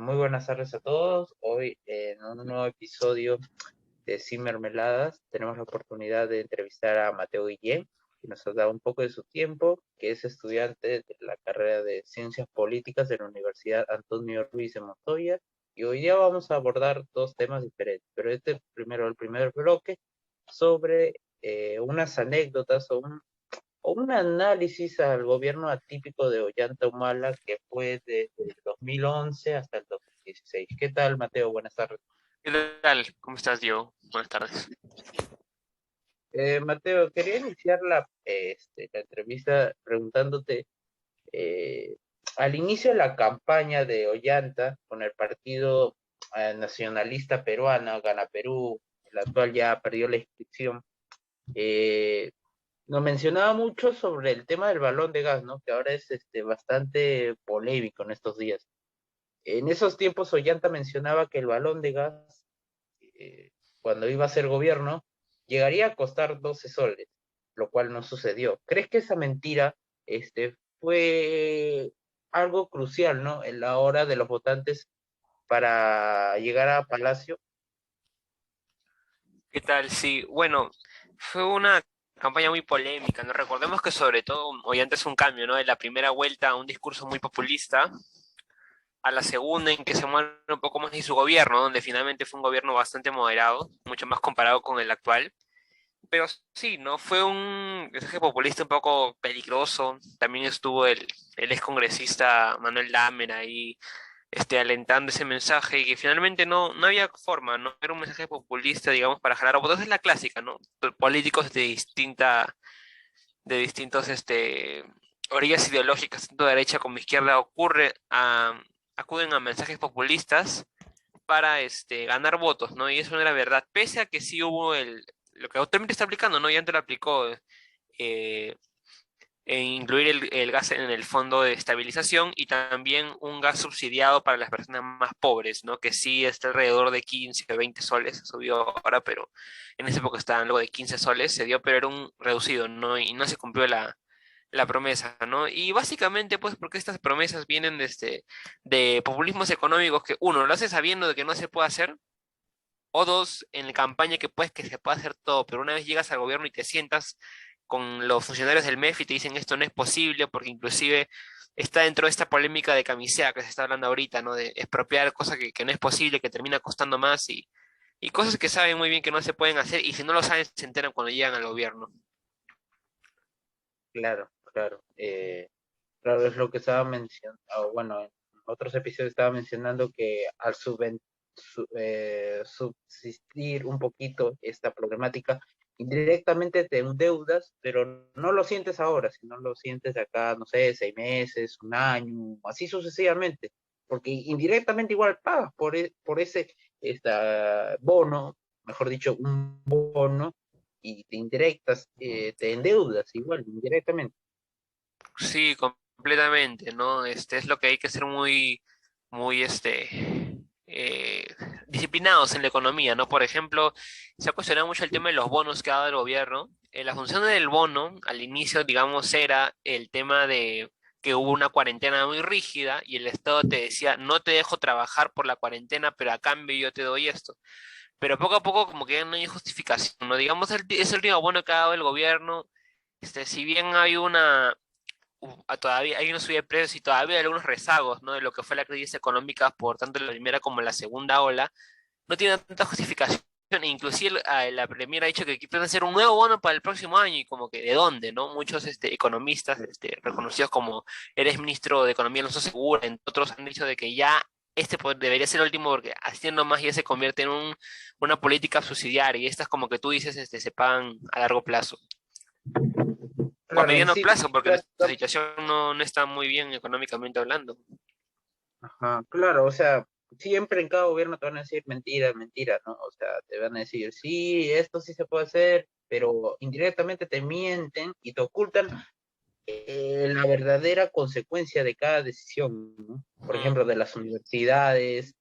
Muy buenas tardes a todos. Hoy en un nuevo episodio de Sin Mermeladas tenemos la oportunidad de entrevistar a Mateo Guillén, que nos ha dado un poco de su tiempo, que es estudiante de la carrera de Ciencias Políticas de la Universidad Antonio Ruiz de Montoya. Y hoy día vamos a abordar dos temas diferentes, pero el primer bloque sobre unas anécdotas o un análisis al gobierno atípico de Ollanta Humala que fue desde el 2011 hasta el 2016. ¿Qué tal, Mateo? Buenas tardes. ¿Qué tal? ¿Cómo estás, Diego? Buenas tardes. Mateo, quería iniciar la entrevista preguntándote, eh, al inicio de la campaña de Ollanta con el partido nacionalista peruano, Gana Perú, el actual ya perdió la inscripción, eh, nos mencionaba mucho sobre el tema del balón de gas, ¿no? Que ahora es bastante polémico en estos días. En esos tiempos Ollanta mencionaba que el balón de gas, eh, cuando iba a ser gobierno, llegaría a costar 12 soles, lo cual no sucedió. ¿Crees que esa mentira fue algo crucial, ¿no? En la hora de los votantes para llegar a Palacio? ¿Qué tal? Sí, bueno, fue una campaña muy polémica, ¿no? Recordemos que sobre todo hoy antes un cambio, ¿no? De la primera vuelta a un discurso muy populista, a la segunda en que se mueve un poco más de su gobierno, donde finalmente fue un gobierno bastante moderado, mucho más comparado con el actual. Pero sí, ¿no? Fue un mensaje populista un poco peligroso. También estuvo el excongresista Manuel Dahmer ahí alentando ese mensaje y que finalmente no había forma, no era un mensaje populista, digamos, para jalar votos. Es la clásica, ¿no? Políticos de distintos orillas ideológicas, tanto de derecha como izquierda, acuden a mensajes populistas para ganar votos, ¿no? Y eso no era verdad, pese a que sí hubo lo que actualmente está aplicando, ¿no? Y antes lo aplicó, eh, incluir el gas en el fondo de estabilización y también un gas subsidiado para las personas más pobres, ¿no? Que sí está alrededor de 15 o 20 soles, subió ahora, pero en esa época estaba algo de 15 soles, se dio, pero era un reducido, ¿no? Y no se cumplió la promesa, ¿no? Y básicamente, pues, porque estas promesas vienen de populismos económicos que, uno, lo hace sabiendo de que no se puede hacer, o dos, en campaña que pues que se puede hacer todo, pero una vez llegas al gobierno y te sientas con los funcionarios del MEF y te dicen esto no es posible, porque inclusive está dentro de esta polémica de camisea que se está hablando ahorita, ¿no? De expropiar cosas que no es posible, que termina costando más y cosas que saben muy bien que no se pueden hacer y si no lo saben se enteran cuando llegan al gobierno. Claro, claro. Claro, es lo que estaba mencionando, bueno, en otros episodios estaba mencionando que al subsistir un poquito esta problemática, indirectamente te endeudas, pero no lo sientes ahora, sino lo sientes de acá, no sé, 6 meses, un año, así sucesivamente, porque indirectamente igual pagas por ese bono, mejor dicho, un bono, y te indirectas, te endeudas igual, indirectamente. Sí, completamente, ¿no? Es lo que hay que ser muy, eh, disciplinados en la economía, ¿no? Por ejemplo, se ha cuestionado mucho el tema de los bonos que ha dado el gobierno. La función del bono, al inicio, digamos, era el tema de que hubo una cuarentena muy rígida y el Estado te decía, no te dejo trabajar por la cuarentena, pero a cambio yo te doy esto. Pero poco a poco como que ya no hay justificación, ¿no? Digamos, es el último bono que ha dado el gobierno. Si bien hay todavía hay una subida de precios y todavía hay algunos rezagos, ¿no? De lo que fue la crisis económica por tanto la primera como la segunda ola, no tiene tanta justificación. Inclusive la Premier ha dicho que quieren hacer un nuevo bono para el próximo año y como que de dónde, ¿no? Muchos economistas reconocidos como eres ministro de Economía, Alonso Segura, entre otros han dicho de que ya debería ser el último porque haciendo más ya se convierte en una política subsidiaria y estas como que tú dices se pagan a largo plazo o a Claro, en mediano sí, plazo porque nuestra situación no está muy bien económicamente hablando. ajá, claro, o sea, siempre en cada gobierno te van a decir mentira, mentira, ¿no? O sea, te van a decir, sí, esto sí se puede hacer, pero indirectamente te mienten y te ocultan la verdadera consecuencia de cada decisión, ¿no? Por Ujú. ejemplo, de las universidades,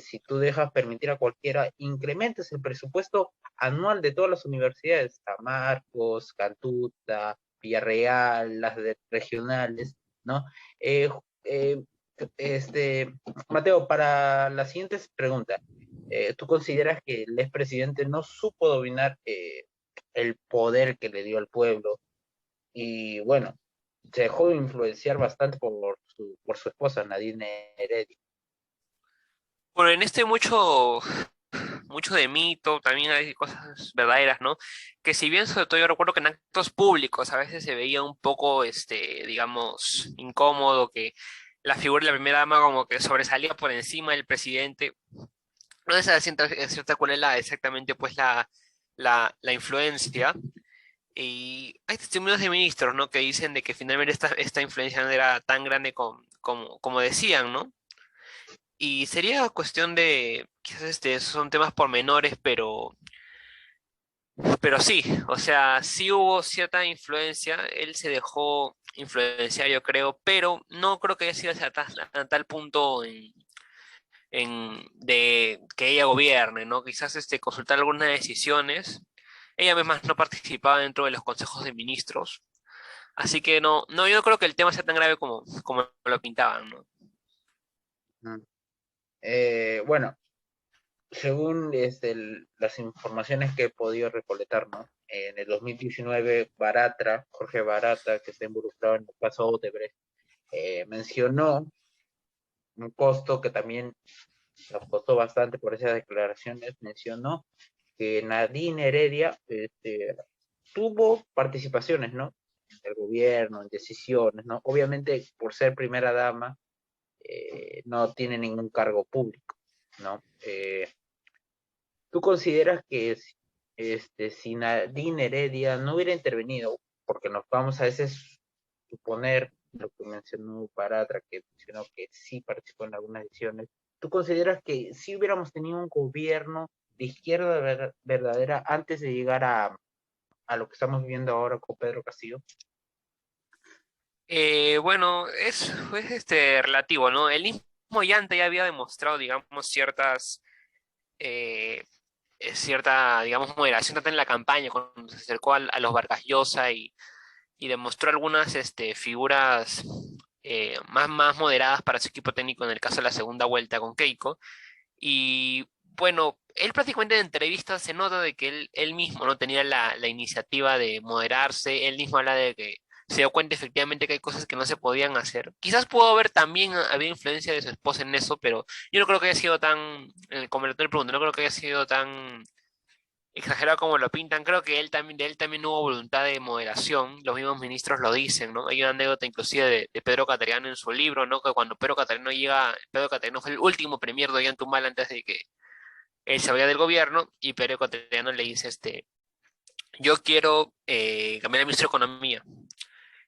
si tú dejas permitir a cualquiera, incrementas el presupuesto anual de todas las universidades, San Marcos, Cantuta, Villarreal, regionales, ¿no? Eh, Mateo, para la siguiente pregunta, ¿tú consideras que el expresidente no supo dominar el poder que le dio al pueblo? Y bueno, se dejó influenciar bastante por su esposa, Nadine Heredia. Bueno, en este mucho de mito, también hay cosas verdaderas, ¿no? Que si bien sobre todo yo recuerdo que en actos públicos a veces se veía un poco, digamos, incómodo, que la figura de la primera dama como que sobresalía por encima del presidente. No sé cierta cuál es exactamente pues la influencia. Y hay testimonios de ministros, ¿no? Que dicen de que finalmente esta influencia no era tan grande como decían, ¿no? Y sería cuestión de, quizás son temas pormenores, pero sí, o sea, sí hubo cierta influencia, él se dejó influenciar, yo creo, pero no creo que haya sido a tal punto de que ella gobierne, ¿no? Quizás consultar algunas decisiones. Ella misma no participaba dentro de los consejos de ministros, así que no, yo no creo que el tema sea tan grave como lo pintaban, ¿no? Mm. Bueno, según las informaciones que he podido recolectar, ¿no? En el 2019, Jorge Baratra, que está involucrado en el caso Odebrecht, mencionó un costo que también nos costó bastante por esas declaraciones, mencionó que Nadine Heredia tuvo participaciones, ¿no? En el gobierno, en decisiones, ¿no? Obviamente, por ser primera dama, no tiene ningún cargo público, ¿no? ¿Tú consideras que si Nadine Heredia no hubiera intervenido, porque nos vamos a veces suponer lo que mencionó Paratra, que mencionó que sí participó en algunas decisiones, ¿tú consideras que si hubiéramos tenido un gobierno de izquierda verdadera antes de llegar a lo que estamos viviendo ahora con Pedro Castillo? Bueno, es relativo, ¿no? El mismo Llante ya había demostrado, digamos, eh, cierta, digamos, moderación tanto en la campaña, cuando se acercó a los Vargas Llosa y demostró algunas figuras más moderadas para su equipo técnico en el caso de la segunda vuelta con Keiko. Y bueno, él prácticamente en entrevistas se nota de que él mismo no tenía la iniciativa de moderarse, él mismo habla de que se dio cuenta efectivamente que hay cosas que no se podían hacer. Quizás pudo haber también habido influencia de su esposa en eso, pero yo no creo que haya sido tan, como le pregunto, no creo que haya sido tan exagerado como lo pintan. Creo que de él también hubo voluntad de moderación, los mismos ministros lo dicen, ¿no? Hay una anécdota inclusive de Pedro Cateriano en su libro, ¿no? Que cuando Pedro Cateriano fue el último premier de Ollantumala antes de que él se vaya del gobierno, y Pedro Cateriano le dice, yo quiero cambiar al ministro de Economía.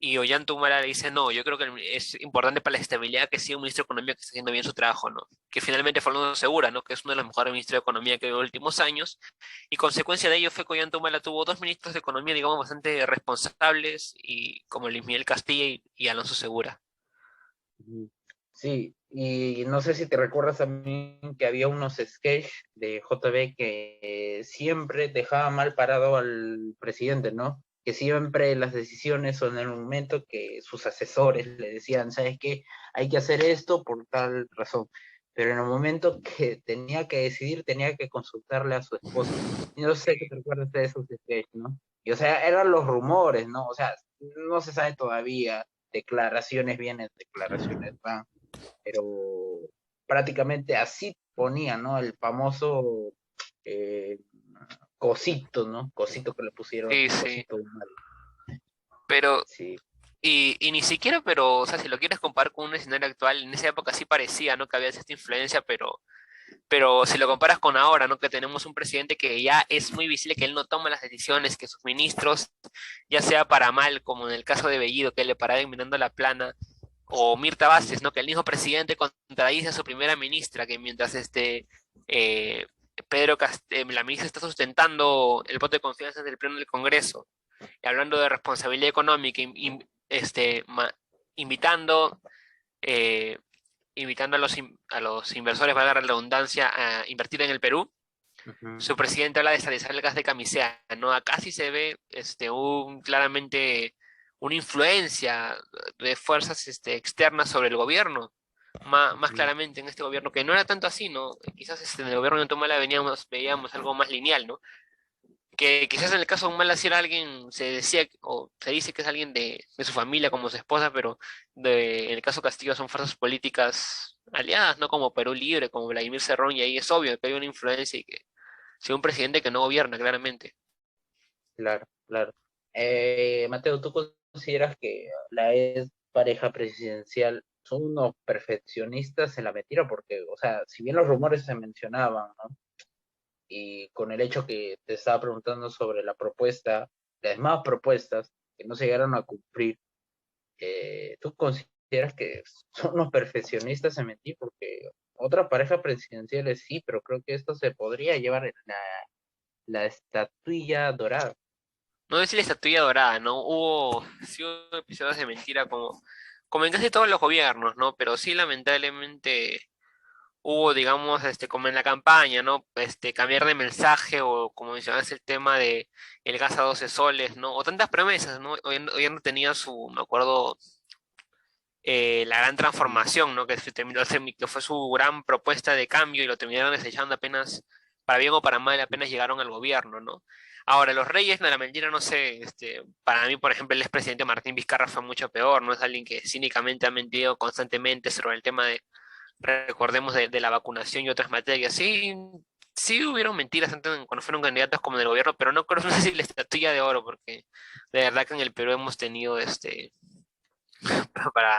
Y Ollantumala le dice, no, yo creo que es importante para la estabilidad que sea un ministro de Economía que esté haciendo bien su trabajo, ¿no? Que finalmente fue Fernando Segura, ¿no? Que es uno de los mejores ministros de Economía que en los últimos años. Y consecuencia de ello fue que Ollantumala tuvo dos ministros de Economía, digamos, bastante responsables, y como Luis Miguel Castilla y Alonso Segura. Sí, y no sé si te recuerdas también que había unos sketches de JB que siempre dejaba mal parado al presidente, ¿no? Que siempre las decisiones son en el momento que sus asesores le decían, ¿sabes qué? Hay que hacer esto por tal razón. Pero en el momento que tenía que decidir, tenía que consultarle a su esposa. Y no sé qué te recuerdas de esos sketches, ¿no? Y o sea, eran los rumores, ¿no? O sea, no se sabe todavía, declaraciones vienen, declaraciones van, pero prácticamente así ponía, ¿no? El famoso eh, cosito, ¿no? Cosito que le pusieron, Sí, sí. cosito humano. Pero, Sí. y ni siquiera, pero, o sea, si lo quieres comparar con un escenario actual, en esa época sí parecía, ¿no? Que había esta influencia, pero si lo comparas con ahora, ¿no? Que tenemos un presidente que ya es muy visible que él no toma las decisiones, que sus ministros, ya sea para mal, como en el caso de Bellido, que le paraba mirando la plana, o Mirta Vázquez, ¿no? Que el mismo presidente contradice a su primera ministra, que mientras eh, la ministra está sustentando el voto de confianza del Pleno del Congreso, y hablando de responsabilidad económica, invitando eh, invitando a los inversores, valga la redundancia, a invertir en el Perú. Ujú. Su presidente habla de estabilizar el gas de camisea, ¿no? Acá sí se ve claramente una influencia de fuerzas externas sobre el gobierno, más claramente en este gobierno, que no era tanto así, ¿no? Quizás en el gobierno de Otomala veíamos algo más lineal, ¿no? Que quizás en el caso de Humala si era alguien, se decía o se dice que es alguien de su familia como su esposa, pero en el caso Castillo son fuerzas políticas aliadas, ¿no? Como Perú Libre, como Vladimir Cerrón, y ahí es obvio que hay una influencia y que sea un presidente que no gobierna claramente. Claro, claro. Mateo, ¿tú consideras que la ex pareja presidencial son unos perfeccionistas en la mentira? Porque, o sea, si bien los rumores se mencionaban, ¿no? Y con el hecho que te estaba preguntando sobre la propuesta, las demás propuestas que no se llegaron a cumplir, ¿tú consideras que son unos perfeccionistas en mentir? Porque otras parejas presidenciales sí, pero creo que esto se podría llevar la estatuilla dorada. No decir la estatuilla dorada, ¿no? Sí hubo episodios de mentira como en casi todos los gobiernos, ¿no? Pero sí, lamentablemente hubo, digamos, como en la campaña, ¿no? Cambiar de mensaje o como mencionaste el tema de el gas a 12 soles, ¿no? O tantas promesas, ¿no? Hoy no tenía me acuerdo, la gran transformación, ¿no? Que fue su gran propuesta de cambio y lo terminaron desechando apenas, para bien o para mal, apenas llegaron al gobierno, ¿no? Ahora, los reyes de la mentira, no sé, para mí, por ejemplo, el expresidente Martín Vizcarra fue mucho peor, ¿no? Es alguien que cínicamente ha mentido constantemente sobre el tema recordemos, de la vacunación y otras materias. Sí, sí hubieron mentiras antes cuando fueron candidatos como del gobierno, pero no creo, no sé si la estatuilla de oro, porque de verdad que en el Perú hemos tenido para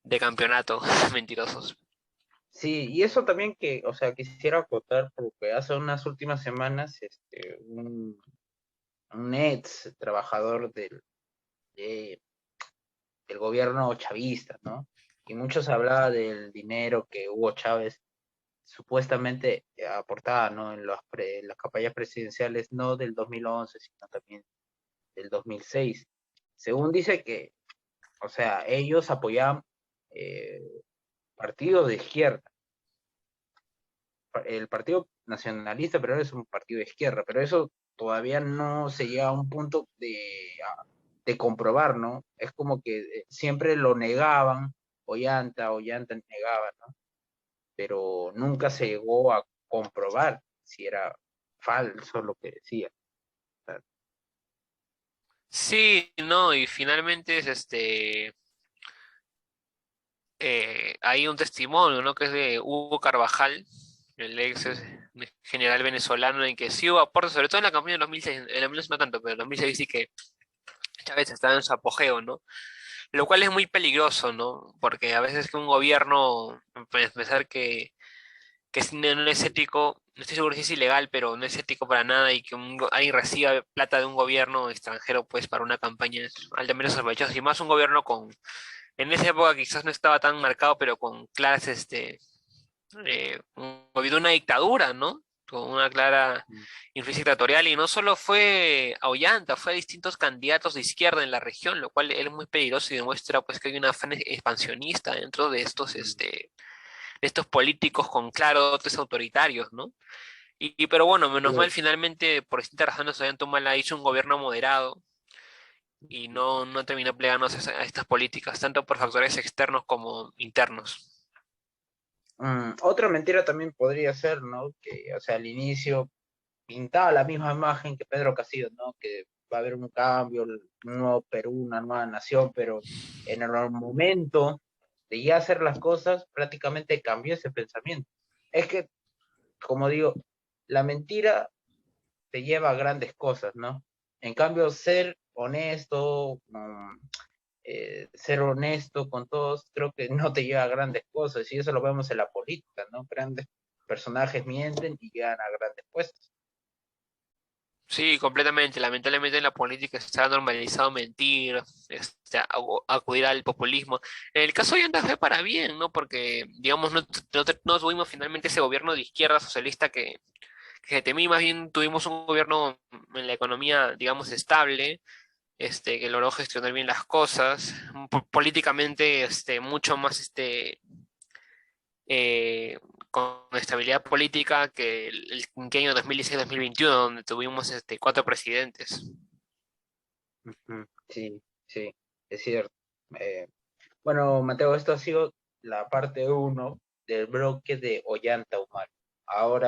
de campeonato mentirosos. Sí, y eso también que, o sea, quisiera acotar porque hace unas últimas semanas, un ex trabajador de- del gobierno chavista, ¿no? Y muchos hablaba del dinero que Hugo Chávez supuestamente aportaba, ¿no? En las campañas presidenciales, no del 2011, sino también del 2006. Según dice que, o sea, ellos apoyaban eh, partidos de izquierda. El Partido Nacionalista pero es un partido de izquierda, pero eso todavía no se llega a un punto de comprobar, ¿no? Es como que siempre lo negaban, Ollanta negaba, ¿no? Pero nunca se llegó a comprobar si era falso lo que decía. O sea, Sí, no, y finalmente hay un testimonio, ¿no? Que es de Hugo Carvajal, el general venezolano, en que sí hubo aportes, sobre todo en la campaña de 2006, en el 2011 no tanto, pero en 2006 sí que Chávez estaba en su apogeo, ¿no? Lo cual es muy peligroso, ¿no? Porque a veces que un gobierno, pensar que no es ético, no estoy seguro si es ilegal, pero no es ético para nada y que alguien reciba plata de un gobierno extranjero, pues para una campaña es altamente sospechoso. Y más un gobierno en esa época quizás no estaba tan marcado, pero con claras, habido una dictadura, ¿no? Con una clara influencia dictatorial, y no solo fue a Ollanta, fue a distintos candidatos de izquierda en la región, lo cual es muy peligroso y demuestra pues que hay una afán expansionista dentro de estos políticos con claros dotes autoritarios, ¿no? Pero bueno, menos mal finalmente, por distintas razones, Ollanta hizo un gobierno moderado y no terminó plegándose a estas políticas, tanto por factores externos como internos. otra mentira también podría ser, ¿no? Que, o sea, al inicio pintaba la misma imagen que Pedro Castillo, ¿no? Que va a haber un cambio, un nuevo Perú, una nueva nación, pero en el momento de ya hacer las cosas, prácticamente cambió ese pensamiento. Es que, como digo, la mentira te lleva a grandes cosas, ¿no? En cambio, ser honesto con todos, creo que no te lleva a grandes cosas, y eso lo vemos en la política, ¿no? Grandes personajes mienten y llegan a grandes puestos. Sí, completamente. Lamentablemente en la política se ha normalizado mentir, acudir al populismo. En el caso de Yanta fue para bien, ¿no? Porque, digamos, no tuvimos finalmente ese gobierno de izquierda socialista que temí, más bien tuvimos un gobierno en la economía, digamos, estable, que logró gestionar bien las cosas, políticamente, mucho más, eh, con estabilidad política que el quinquenio 2016-2021, donde tuvimos, cuatro presidentes. Ujú, sí, sí, es cierto. Eh, bueno, Mateo, esto ha sido la parte uno del bloque de Ollanta Humala. Ahora